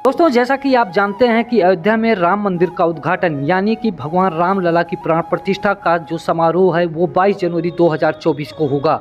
दोस्तों, जैसा कि आप जानते हैं कि अयोध्या में राम मंदिर का उद्घाटन यानी कि भगवान राम लला की प्राण प्रतिष्ठा का जो समारोह है वो 22 जनवरी 2024 को होगा।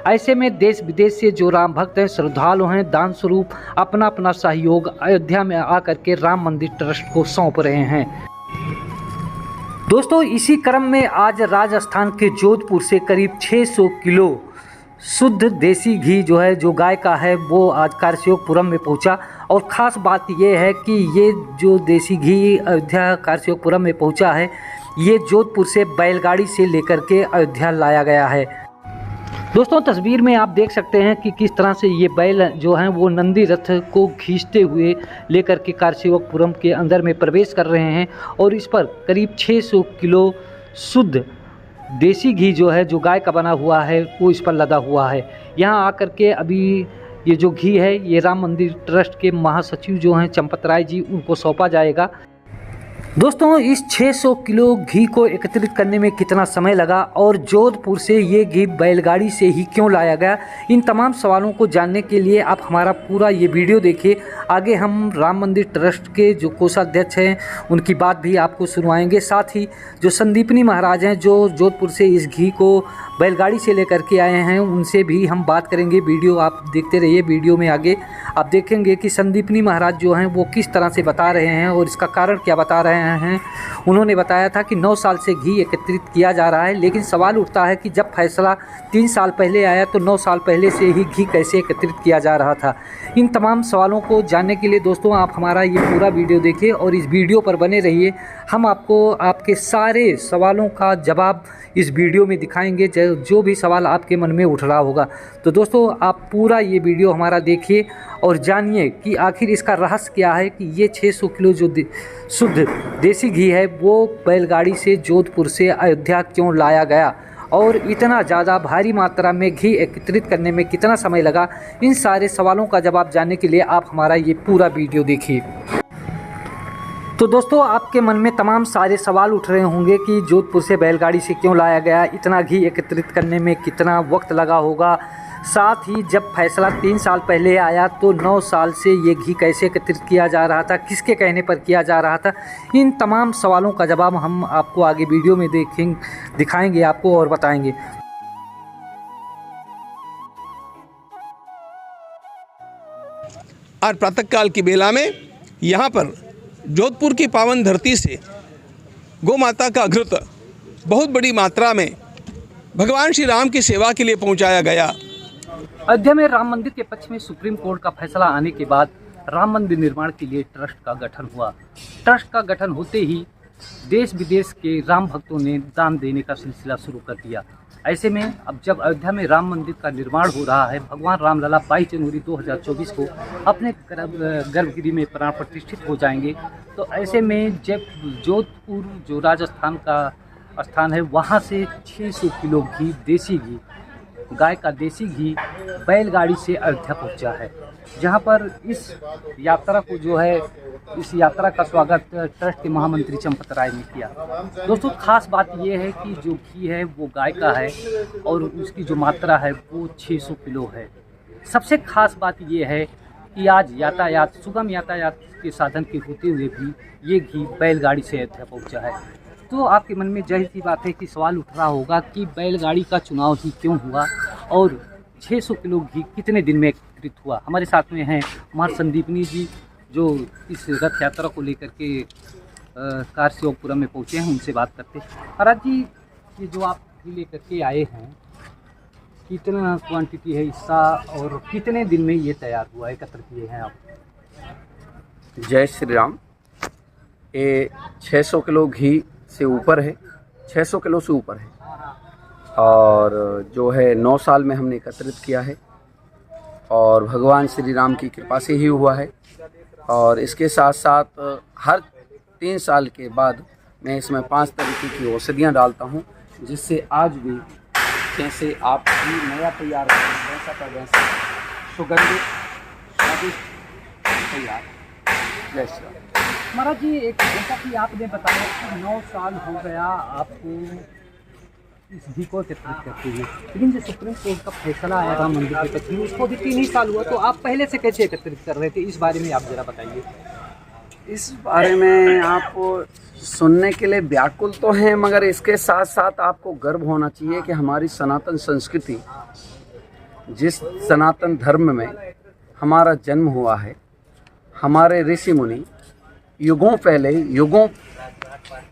ऐसे में देश विदेश से जो राम भक्त हैं, श्रद्धालु हैं, दान स्वरूप अपना अपना सहयोग अयोध्या में आकर के राम मंदिर ट्रस्ट को सौंप रहे हैं। दोस्तों, इसी क्रम में आज राजस्थान के जोधपुर से करीब 600 किलो शुद्ध देसी घी जो गाय का है वो आज कारसेवकपुरम में पहुंचा। और ख़ास बात ये है कि ये जो देसी घी अयोध्या कारसेवकपुरम में पहुंचा है, ये जोधपुर से बैलगाड़ी से लेकर के अयोध्या लाया गया है। दोस्तों, तस्वीर में आप देख सकते हैं कि किस तरह से ये बैल जो हैं वो नंदी रथ को खींचते हुए लेकर के कारसेवकपुरम के अंदर में प्रवेश कर रहे हैं और इस पर करीब 600 किलो शुद्ध देसी घी जो गाय का बना हुआ है वो इस पर लदा हुआ है। यहाँ आकर के अभी ये जो घी है ये राम मंदिर ट्रस्ट के महासचिव जो हैं चंपत राय जी, उनको सौंपा जाएगा। दोस्तों, इस 600 किलो घी को एकत्रित करने में कितना समय लगा और जोधपुर से ये घी बैलगाड़ी से ही क्यों लाया गया, इन तमाम सवालों को जानने के लिए आप हमारा पूरा ये वीडियो देखिए। आगे हम राम मंदिर ट्रस्ट के जो कोषाध्यक्ष हैं उनकी बात भी आपको सुनवाएंगे। साथ ही जो संदीपनी महाराज हैं जो जोधपुर से इस घी को बैलगाड़ी से लेकर के आए हैं, उनसे भी हम बात करेंगे। वीडियो आप देखते रहिए। वीडियो में आगे आप देखेंगे कि संदीपनी महाराज जो हैं वो किस तरह से बता रहे हैं और इसका कारण क्या बता रहे हैं। उन्होंने बताया था कि 9 साल से घी एकत्रित किया जा रहा है, लेकिन सवाल उठता है कि जब फैसला 3 साल पहले आया तो 9 साल पहले से ही घी कैसे एकत्रित किया जा रहा था। इन तमाम सवालों को जानने के लिए दोस्तों आप हमारा ये पूरा वीडियो देखिए और इस वीडियो पर बने रहिए। हम आपको आपके सारे सवालों का जवाब इस वीडियो में दिखाएंगे, जो भी सवाल आपके मन में उठ रहा होगा। तो दोस्तों, आप पूरा ये वीडियो हमारा देखिए और जानिए कि आखिर इसका रहस्य क्या है कि ये 600 किलो जो शुद्ध देसी घी है वो बैलगाड़ी से जोधपुर से अयोध्या क्यों लाया गया और इतना ज़्यादा भारी मात्रा में घी एकत्रित करने में कितना समय लगा। इन सारे सवालों का जवाब जानने के लिए आप हमारा ये पूरा वीडियो देखिए। तो दोस्तों, आपके मन में तमाम सारे सवाल उठ रहे होंगे कि जोधपुर से बैलगाड़ी से क्यों लाया गया, इतना घी एकत्रित करने में कितना वक्त लगा होगा। साथ ही जब फैसला 3 साल पहले आया तो 9 साल से ये घी कैसे एकत्रित किया जा रहा था, किसके कहने पर किया जा रहा था। इन तमाम सवालों का जवाब हम आपको आगे वीडियो में दिखाएंगे आपको और बताएंगे। आज प्रातःकाल की बेला में यहाँ पर जोधपुर की पावन धरती से गौ माता का घृत बहुत बड़ी मात्रा में भगवान श्री राम की सेवा के लिए पहुँचाया गया। अयोध्या में राम मंदिर के पक्ष में सुप्रीम कोर्ट का फैसला आने के बाद राम मंदिर निर्माण के लिए ट्रस्ट का गठन हुआ। ट्रस्ट का गठन होते ही देश विदेश के राम भक्तों ने दान देने का सिलसिला शुरू कर दिया। ऐसे में अब जब अयोध्या में राम मंदिर का निर्माण हो रहा है, भगवान राम लला 22 जनवरी 2024 को अपने गर्भगृह में प्राण प्रतिष्ठित हो जाएंगे। तो ऐसे में जब जोधपुर जो राजस्थान का स्थान है वहाँ से 600 किलो घी, देसी घी, गाय का देसी घी बैलगाड़ी से अयोध्या पहुंचा है, जहां पर इस यात्रा को इस यात्रा का स्वागत ट्रस्ट के महामंत्री चंपत राय ने किया। दोस्तों, खास बात यह है कि जो घी है वो गाय का है और उसकी जो मात्रा है वो 600 किलो है। सबसे खास बात यह है कि आज सुगम यातायात के साधन के होते हुए भी ये घी बैलगाड़ी से अयोध्या पहुँचा है। तो आपके मन में जाहिर सी बात है कि सवाल उठ रहा होगा कि बैलगाड़ी का चुनाव ही क्यों हुआ और 600 किलो घी कितने दिन में एकत्रित हुआ। हमारे साथ में हैं हमारे संदीपनी जी जो इस रथ यात्रा को लेकर के कारसेवकपुरम में पहुँचे हैं, उनसे बात करते हैं। महाराज जी, ये जो आप घी लेकर के आए हैं, कितना क्वांटिटी है इसका और कितने दिन में ये तैयार हुआ, एकत्र किए हैं आप? जय श्री राम। ये 600 किलो घी से ऊपर है, 600 किलो से ऊपर है और जो है 9 साल में हमने एकत्रित किया है और भगवान श्री राम की कृपा से ही हुआ है। और इसके साथ साथ हर 3 साल के बाद मैं इसमें 5 तरीके की औषधियाँ डालता हूँ, जिससे आज भी जैसे आप भी नया तैयार करें वैसा का वैसा सुगंधित स्वादिष्ट तैयार। जय श्री राम। महाराज जी, एक जैसा कि आपने बताया कि 9 साल हो गया आपको इस घी को एकत्रित करते हुए, लेकिन जो सुप्रीम कोर्ट का फैसला आया राम मंदिर के पक्ष में उसको भी 3 ही साल हुआ, तो आप पहले से कैसे एकत्रित कर रहे थे, इस बारे में आप जरा बताइए। इस बारे में आप सुनने के लिए व्याकुल तो हैं, मगर इसके साथ साथ आपको गर्व होना चाहिए कि हमारी सनातन संस्कृति, जिस सनातन धर्म में हमारा जन्म हुआ है, हमारे ऋषि मुनि युगों पहले, युगों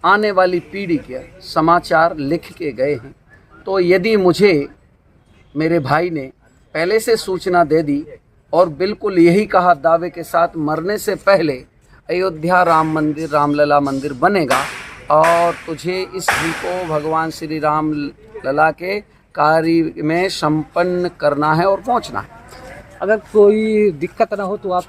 आने वाली पीढ़ी के समाचार लिख के गए हैं। तो यदि मुझे मेरे भाई ने पहले से सूचना दे दी और बिल्कुल यही कहा दावे के साथ, मरने से पहले अयोध्या राम मंदिर, रामलला मंदिर बनेगा और तुझे इस घी को भगवान श्री राम लला के कार्य में संपन्न करना है और पहुंचना है। अगर कोई दिक्कत ना हो तो आप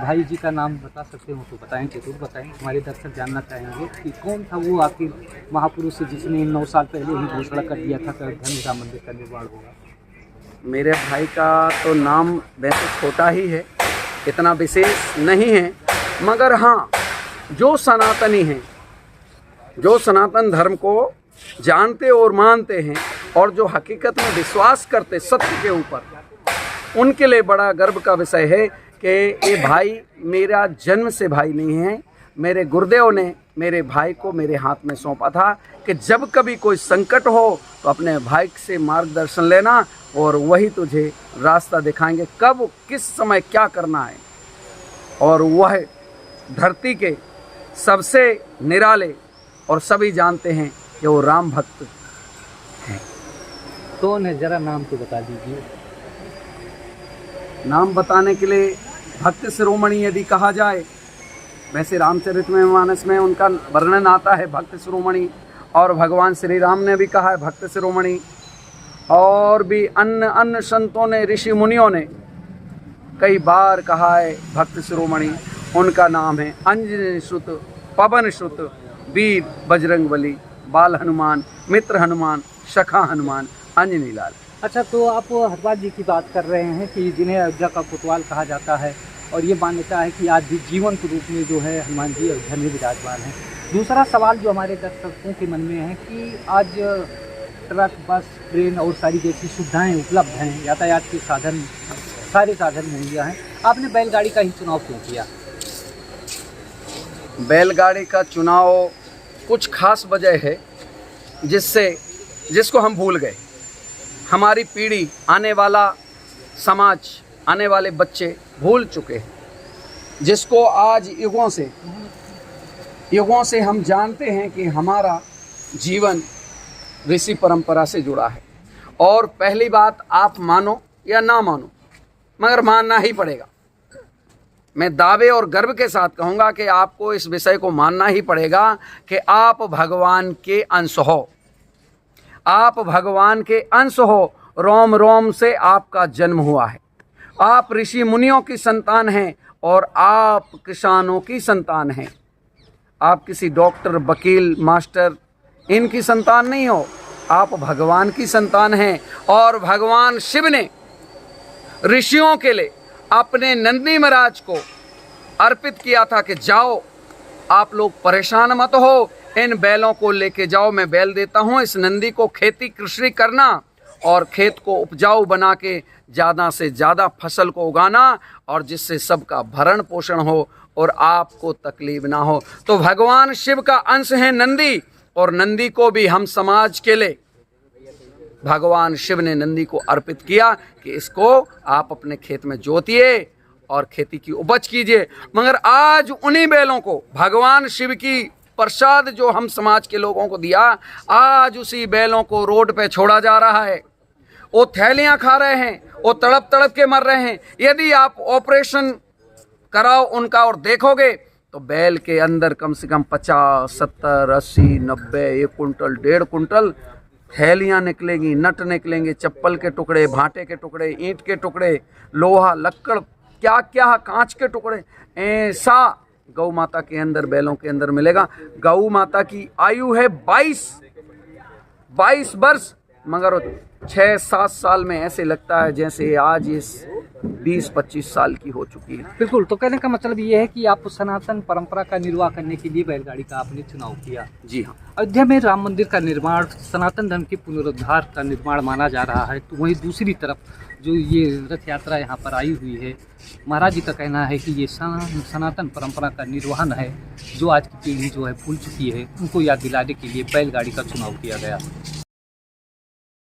भाई जी का नाम बता सकते हो तो बताएं, जरूर बताएं। हमारे दर्शक जानना चाहेंगे कि कौन था वो आखिर महापुरुष जिसने 9 साल पहले ही घोषणा कर दिया था कि अयोध्या में राम मंदिर का निर्माण होगा। मेरे भाई का तो नाम वैसे छोटा ही है, इतना विशेष नहीं है, मगर हाँ, जो सनातनी हैं, जो सनातन धर्म को जानते और मानते हैं और जो हकीकत में विश्वास करते सत्य के ऊपर, उनके लिए बड़ा गर्व का विषय है कि ये भाई मेरा जन्म से भाई नहीं है। मेरे गुरुदेव ने मेरे भाई को मेरे हाथ में सौंपा था कि जब कभी कोई संकट हो तो अपने भाई से मार्गदर्शन लेना और वही तुझे रास्ता दिखाएंगे, कब किस समय क्या करना है। और वह धरती के सबसे निराले और सभी जानते हैं कि वो राम भक्त हैं। कौन है, जरा नाम तो बता दीजिए। नाम बताने के लिए भक्त शिरोमणि यदि कहा जाए, वैसे रामचरितमानस में उनका वर्णन आता है भक्त शिरोमणि, और भगवान श्री राम ने भी कहा है भक्त शिरोमणि, और भी अन्य अन्य संतों ने, ऋषि मुनियों ने कई बार कहा है भक्त शिरोमणि। उनका नाम है अंजनी सुत, पवन सुत, वीर बजरंगबली, बाल हनुमान, मित्र हनुमान, सखा हनुमान, अंजनी लाल। अच्छा, तो आप हनुमान जी की बात कर रहे हैं कि जिन्हें अयोध्या का कोतवाल कहा जाता है और ये मान्यता है कि आज भी जीवंत रूप में जो है हनुमान जी अयोध्या में विराजमान है। दूसरा सवाल जो हमारे दर्शकों के मन में है कि आज ट्रक, बस, ट्रेन और सारी जैसी सुविधाएं उपलब्ध हैं, यातायात के साधन, सारे साधन मुहैया हैं, आपने बैलगाड़ी का ही चुनाव क्यों किया? बैलगाड़ी का चुनाव कुछ खास वजह है जिसको हम भूल गए। हमारी पीढ़ी, आने वाला समाज, आने वाले बच्चे भूल चुके हैं, जिसको आज युगों से हम जानते हैं कि हमारा जीवन ऋषि परंपरा से जुड़ा है। और पहली बात, आप मानो या ना मानो, मगर मानना ही पड़ेगा। मैं दावे और गर्व के साथ कहूँगा कि आपको इस विषय को मानना ही पड़ेगा कि आप भगवान के अंश हो। आप भगवान के अंश हो, रोम रोम से आपका जन्म हुआ है। आप ऋषि मुनियों की संतान हैं और आप किसानों की संतान हैं। आप किसी डॉक्टर, वकील, मास्टर इनकी संतान नहीं हो, आप भगवान की संतान हैं। और भगवान शिव ने ऋषियों के लिए अपने नंदी महाराज को अर्पित किया था कि जाओ, आप लोग परेशान मत हो, इन बैलों को लेके जाओ, मैं बैल देता हूँ, इस नंदी को खेती कृषि करना और खेत को उपजाऊ बना के ज़्यादा से ज़्यादा फसल को उगाना, और जिससे सबका भरण पोषण हो और आपको तकलीफ ना हो। तो भगवान शिव का अंश है नंदी, और नंदी को भी हम समाज के लिए भगवान शिव ने नंदी को अर्पित किया कि इसको आप अपने खेत में जोतिए और खेती की उपज कीजिए। मगर आज उन्हीं बैलों को भगवान शिव की प्रसाद जो हम समाज के लोगों को दिया, आज उसी बैलों को रोड पे छोड़ा जा रहा है। वो थैलियां खा रहे हैं, वो तड़प तड़प के मर रहे हैं। यदि आप ऑपरेशन कराओ उनका और देखोगे तो बैल के अंदर कम से कम 50, 70, 80, 90, 1 कुंटल, 1.5 कुंटल थैलियाँ निकलेंगी, नट निकलेंगे, चप्पल के टुकड़े, भाटे के टुकड़े, ईंट के टुकड़े, लोहा, लक्कड़, क्या क्या, कांच के टुकड़े, ऐसा गौ माता के अंदर, बैलों के अंदर मिलेगा। गौ माता की आयु है 22 वर्ष, मगर 6-7 साल में ऐसे लगता है जैसे आज इस 20-25 साल की हो चुकी है। बिल्कुल, तो कहने का मतलब ये है कि आप सनातन परंपरा का निर्वाह करने के लिए बैलगाड़ी का आपने चुनाव किया। जी हाँ। अयोध्या में राम मंदिर का निर्माण सनातन धर्म के पुनरुद्धार का निर्माण माना जा रहा है, तो वहीं दूसरी तरफ जो ये रथ यात्रा यहाँ पर आई हुई है, महाराज जी का कहना है कि ये सनातन परंपरा का निर्वहन है, जो आज की पीढ़ी जो है भूल चुकी है, उनको याद दिलाने के लिए बैलगाड़ी का चुनाव किया गया।